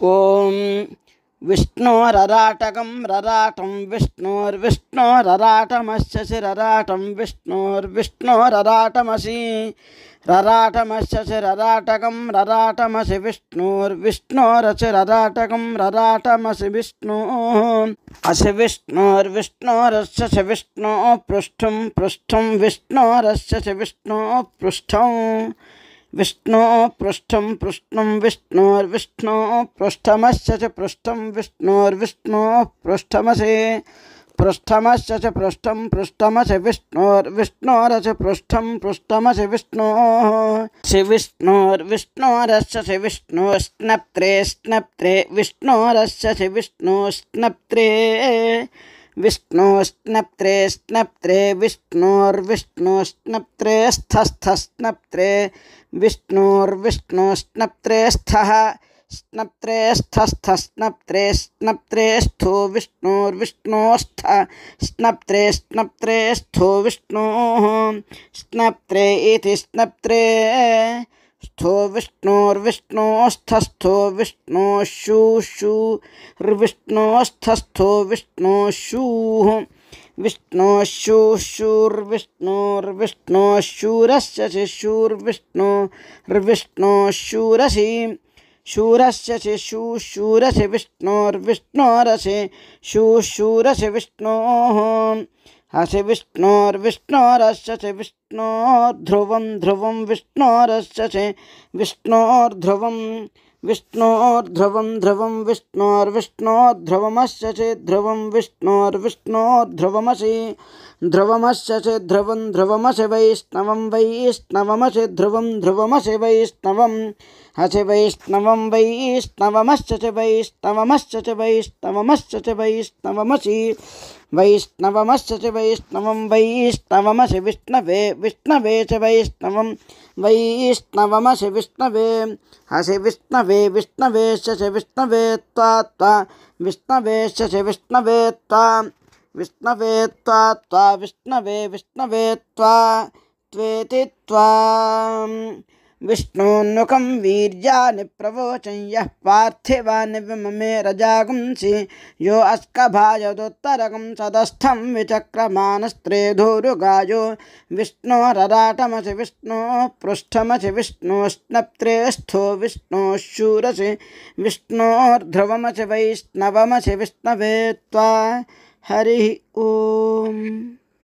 ओम विष्णोरराटकं रराटं विष्णोर्विष्णोरराटमस्य शिरराटं विष्णोर्विष्णोरराटमसि रराटमस्य शिरराटकं रराटमसि विष्णोर्विष्णोरचिरराटकं रराटमसि विष्णु असि विष्णोर्विष्णोरस्य च विष्णो पृष्ठं पृष्ठं विष्णोरस्य च विष्णो पृष्ठं विष्णु पृष्ठं पृष्ठं विष्णोर्विष्णो पृष्ठमस्य च पृष्ठं विष्णोर्विष्णो पृष्ठमसि पृष्ठमस्य च पृष्ठं पृष्ठमसि विष्णोर्विष्णोरच पृष्ठं पृष्ठमसि विष्णोः सि विष्णोर्विष्णोरस्य च विष्णो स्नप्त्रे स्नप्त्रे विष्णोरस्य च विष्णो स्नप्त्रे विष्णु स्नप्त्रे स्नप्त्रे विष्णोर्विष्णु स्नप्त्रे स्थस्थ स्नप्त्रे विष्णोर्विष्णु स्नप्त्रे स्थः स्नप्त्रे स्थस्थ स्नप्त्रे स्नप्त्रे स्थो विष्णोर्विष्णोस्थ स्नप्त्रे स्नप्त्रे स्थो विष्णोः स्नप्त्रे इति स्नप्त्रे स्थो विष्णोर्विष्णोस्थस्थो विष्णोशूर्विष्णोस्थस्थो विष्णोशूः विष्णोशूर्विष्णोर्विष्णोशूरस्य च शूर्विष्णोर्विष्णोशूरसि शूरस्य च शूरसि विष्णोर्विष्णोरसि शूरसि विष्णोः हसि विष्णोर्विष्णोरस्य च विष्णोर्ध्रुवं ध्रुवं विष्णोरस्य च विष्णोर्ध्रुवं विष्णोर्ध्रुवं ध्रुवं विष्णोर्विष्णोर्ध्रुवमस्य च ध्रुवं विष्णोर्विष्णोर्ध्रुवमसि ध्रुवमस्य च ध्रुवं ध्रुवमसि वैष्णवं वैष्णवमसि ध्रुवं ध्रुवमसि वैष्णवं हसि वैष्णवं वैष्णवमस्य च वैष्णवमस्य च वैष्णवमस्य च वैष्णवमसि वैष्णवमस्य च वैष्णवं वैष्णवमसि विष्णवे विष्णवे च वैष्णवं वैष्णवमसि विष्णवे हसि विष्णवे विष्णवेश्च च विष्णवे त्वा विष्णवेश्च च विष्णवे त्वा विष्णवे त्वा विष्णवे विष्णवे त्वेति त्वा विष्णोन्मुखं वीर्यानि प्रवोचं यः पार्थिवानि विममे रजागुंसि यो अस्कभाजदुत्तरकं सदस्थं विचक्रमानस्त्रेधोरुगायो विष्णोरराटमसि विष्णो पृष्ठमसि विष्णोस्नप्त्रे स्थो विष्णोशूरसि विष्णोर्ध्रुवमसि वैष्णवमसि विष्णवे त्वा हरिः ओम्।